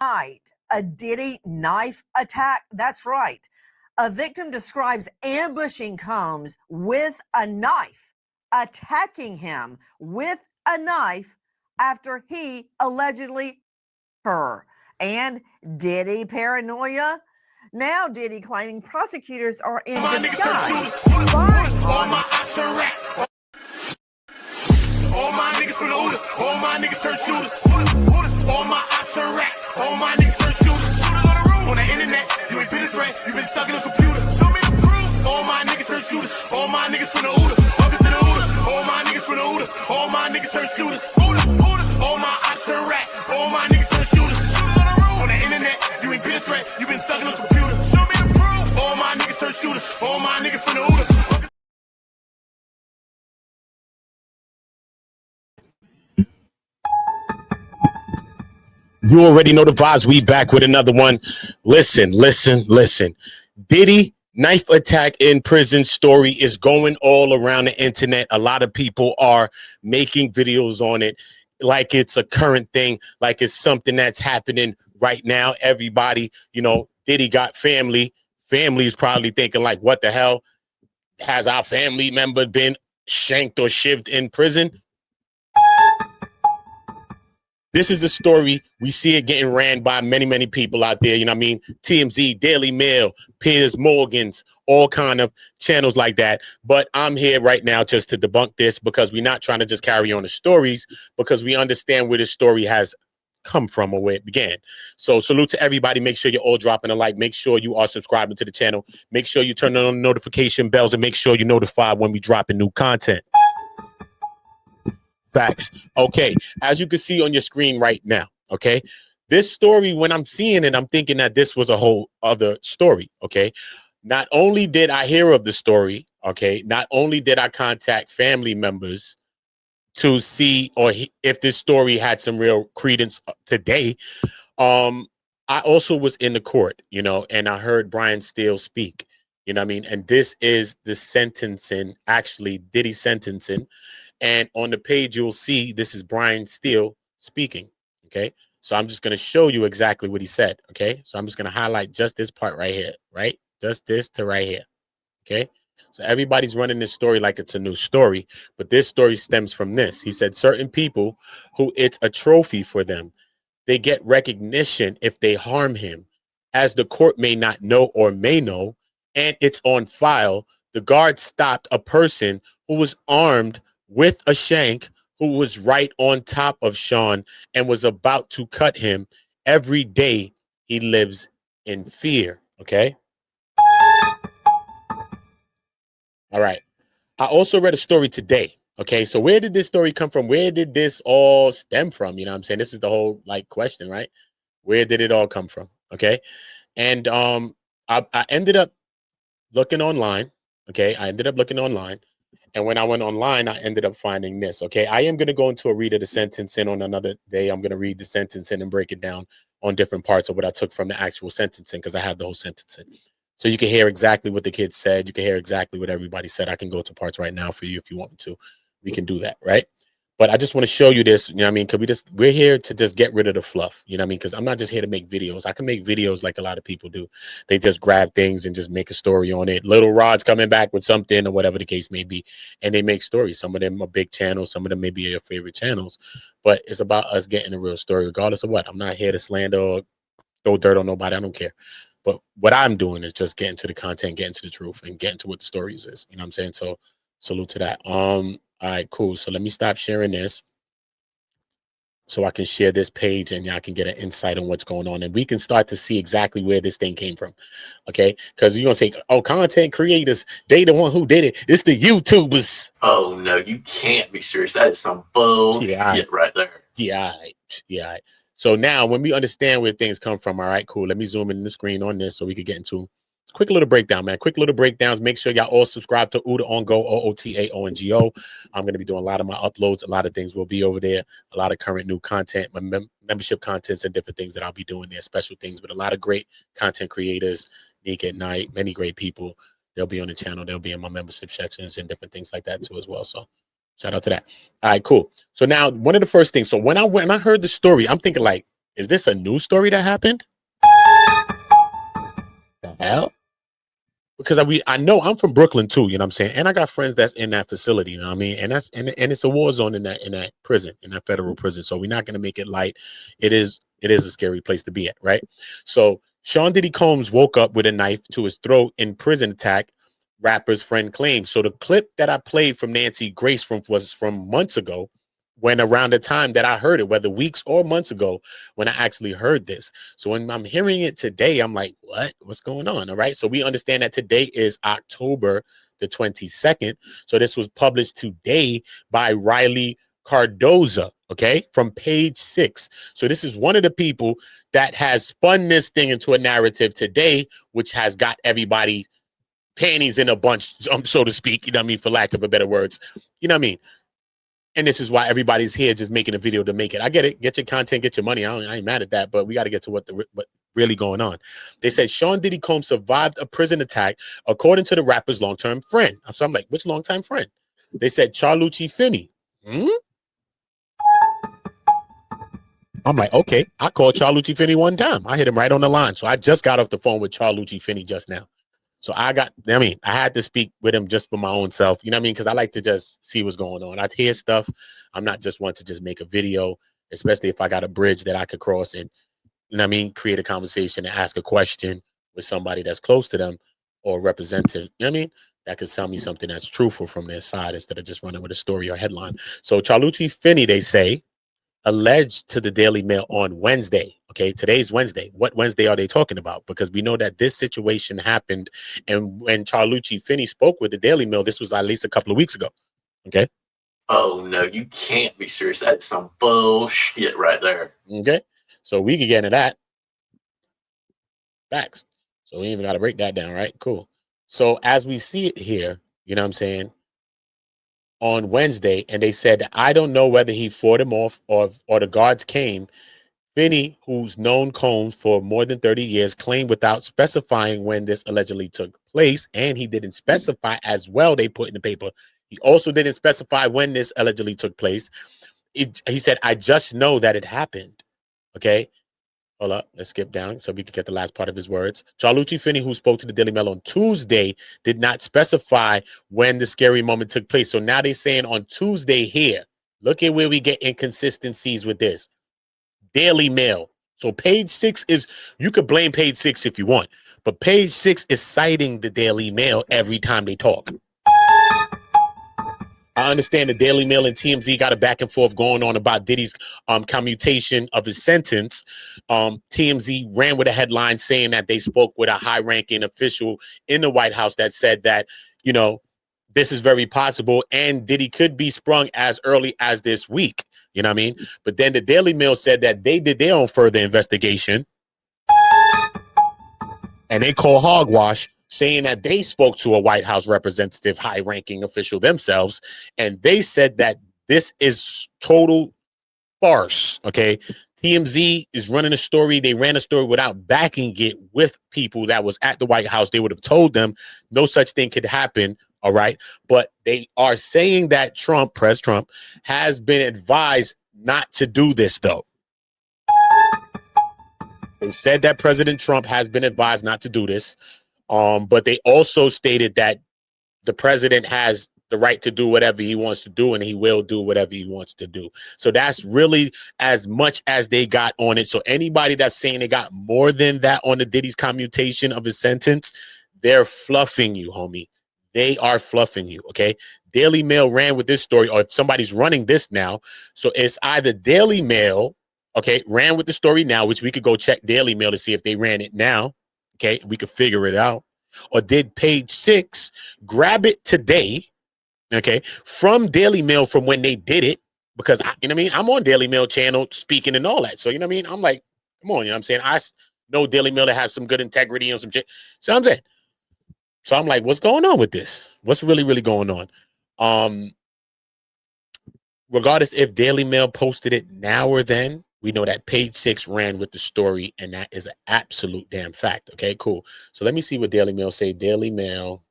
A Diddy knife attack? That's right. A victim describes ambushing Combs with a knife, attacking him with a knife after he allegedly her. And Diddy paranoia? Now Diddy claiming prosecutors are in disguise spying on him. All my niggas from the Oota, all my niggas turn shooters. All my ops turn rats, all my niggas turn shooters. Shooters on the road, on the internet, you ain't been a threat, you been stuck in a computer. Show me the proof. All my niggas turn shooters, all my niggas from the Oota. Welcome to the Oota, all my niggas from the Oota, all my niggas turn shooters. Oota, all my ops turn rats, all my niggas turn shooters. Shooters on the road, on the internet, you ain't been a threat, you been stuck in a computer. Show me the proof. All my niggas turn shooters, all my niggas from the Oota. You already know the vibes. We back with another one. Listen. Diddy knife attack in prison story is going all around the internet. A lot of people are making videos on it like it's a current thing, like it's something that's happening right now. Everybody, Diddy got family. Family is probably thinking like, what the hell? Has our family member been shanked or shivved in prison? This is the story. We see it getting ran by many, many people out there. You know what I mean? TMZ, Daily Mail, Piers Morgan's, all kind of channels like that. But I'm here right now just to debunk this because we're not trying to just carry on the stories because we understand where this story has come from or where it began. So salute to everybody. Make sure you're all dropping a like. Make sure you are subscribing to the channel. Make sure you turn on the notification bells and make sure you're notified when we drop new content. Facts. Okay, as you can see on your screen right now, okay, this story, when I'm seeing it, I'm thinking that this was a whole other story, okay? Not only did I hear of the story, okay, not only did I contact family members to see if this story had some real credence today, I also was in the court, and I heard Brian Steele speak, you know what I mean? And this is the sentencing, actually, Diddy sentencing. And on the page, you'll see this is Brian Steele speaking, okay? So I'm just going to show you exactly what he said, okay? So I'm just going to highlight just this part right here, right? Just this to right here, okay? So everybody's running this story like it's a new story, but this story stems from this. He said certain people who it's a trophy for them, they get recognition if they harm him, as the court may not know or may know, and it's on file. The guard stopped a person who was armed with a shank, who was right on top of Sean and was about to cut him. Every day he lives in fear. Okay. All right. I also read a story today. Okay. So where did this story come from? Where did this all stem from? You know what I'm saying? This is the whole question, right? Where did it all come from? Okay. And I ended up looking online. Okay. I ended up looking online. And when I went online, I ended up finding this, okay? I am going to go into a read of the sentencing on another day. I'm going to read the sentencing and break it down on different parts of what I took from the actual sentencing because I have the whole sentencing. So you can hear exactly what the kids said. You can hear exactly what everybody said. I can go to parts right now for you if you want me to. We can do that, right? But I just want to show you this, you know what I mean? Because we're here to just get rid of the fluff, you know what I mean? Because I'm not just here to make videos. I can make videos like a lot of people do. They just grab things and just make a story on it. Little Rod's coming back with something or whatever the case may be. And they make stories. Some of them are big channels. Some of them may be your favorite channels. But it's about us getting a real story regardless of what. I'm not here to slander or throw dirt on nobody. I don't care. But what I'm doing is just getting to the content, getting to the truth, and getting to what the stories is. You know what I'm saying? So salute to that. All right, cool. So let me stop sharing this so I can share this page and y'all can get an insight on what's going on. And we can start to see exactly where this thing came from. Okay. Because you're going to say, oh, content creators, they the one who did it. It's the YouTubers. Oh, no, you can't be serious. That is some bull shit right there. Yeah. Yeah. So now when we understand where things come from, all right, cool. Let me zoom in the screen on this so we can get into quick little breakdown, man. Quick little breakdowns. Make sure y'all all subscribe to Ootaongo, Ootaongo. I'm going to be doing a lot of my uploads. A lot of things will be over there. A lot of current new content, my membership contents and different things that I'll be doing there. Special things with a lot of great content creators. Nick at Night, many great people. They'll be on the channel. They'll be in my membership sections and different things like that too as well. So shout out to that. All right, cool. So now one of the first things. So when I heard the story, I'm thinking like, Is this a news story that happened? The hell? Because I know I'm from Brooklyn too, you know what I'm saying? And I got friends that's in that facility, you know what I mean? And that's and it's a war zone in that prison, in that federal prison. So we're not gonna make it light. It is a scary place to be at, right? So Sean Diddy Combs woke up with a knife to his throat in prison attack, rapper's friend claims. So the clip that I played from Nancy Grace was from months ago, when around the time that I heard it, whether weeks or months ago, when I actually heard this. So when I'm hearing it today, I'm like, what's going on? All right. So we understand that today is October the 22nd. So this was published today by Riley Cardoza, okay, from Page 6. So this is one of the people that has spun this thing into a narrative today, which has got everybody panties in a bunch, so to speak, you know what I mean, for lack of a better words, you know what I mean? And this is why everybody's here just making a video to make it. I get it. Get your content, get your money. I ain't mad at that, but we got to get to what really going on. They said Sean Diddy Combs survived a prison attack, according to the rapper's long-term friend. So I'm like, which long-time friend? They said Charlucci Finney. I'm like, okay. I called Charlucci Finney one time. I hit him right on the line. So I just got off the phone with Charlucci Finney just now. So I had to speak with him just for my own self, you know what I mean? Because I like to just see what's going on. I hear stuff. I'm not just one to just make a video, especially if I got a bridge that I could cross and, you know what I mean, create a conversation and ask a question with somebody that's close to them or representative, you know what I mean? That could tell me something that's truthful from their side instead of just running with a story or headline. So Charlucci Finney, they say, alleged to the Daily Mail on Wednesday. Okay, today's Wednesday. What Wednesday are they talking about? Because we know that this situation happened, and when Charlucci Finney spoke with the Daily Mail, this was at least a couple of weeks ago. Okay. Oh no, you can't be serious. That's some bullshit right there. Okay. So we could get into that. Facts. So we even got to break that down, right? Cool. So as we see it here, you know what I'm saying? On Wednesday, and they said, I don't know whether he fought him off or the guards came. Finney, who's known Combs for more than 30 years, claimed without specifying when this allegedly took place, and he didn't specify as well, they put in the paper. He also didn't specify when this allegedly took place. He said, I just know that it happened. Okay. Hold up. Let's skip down so we can get the last part of his words. Charlucci Finney, who spoke to the Daily Mail on Tuesday, did not specify when the scary moment took place. So now they're saying on Tuesday here. Look at where we get inconsistencies with this. Daily Mail. So Page 6 is, you could blame Page 6 if you want, but Page 6 is citing the Daily Mail every time they talk. I understand the Daily Mail and TMZ got a back and forth going on about Diddy's commutation of his sentence. TMZ ran with a headline saying that they spoke with a high-ranking official in the White House that said that, you know, this is very possible and Diddy could be sprung as early as this week. You know what I mean? But then the Daily Mail said that they did their own further investigation and they call hogwash, saying that they spoke to a White House representative, high-ranking official themselves, and they said that this is total farce, okay? TMZ is running a story. They ran a story without backing it with people that was at the White House. They would have told them no such thing could happen, all right? But they are saying that President Trump, has been advised not to do this, though. They said that President Trump has been advised not to do this. But they also stated that the president has the right to do whatever he wants to do, and he will do whatever he wants to do. So that's really as much as they got on it. So anybody that's saying they got more than that on the Diddy's commutation of his sentence, they're fluffing you, homie. They are fluffing you, okay? Daily Mail ran with this story, or if somebody's running this now. So it's either Daily Mail, okay, ran with the story now, which we could go check Daily Mail to see if they ran it now. Okay, we could figure it out. Or did Page 6 grab it today, okay, from Daily Mail from when they did it? Because, you know what I mean? I'm on Daily Mail channel speaking and all that. So, you know what I mean? I'm like, come on, you know what I'm saying? I know Daily Mail to have some good integrity and some shit. So I'm saying. So I'm like, what's going on with this? What's really, really going on? Regardless if Daily Mail posted it now or then, we know that Page 6 ran with the story, and that is an absolute damn fact. Okay, cool. So let me see what Daily Mail say. Daily Mail.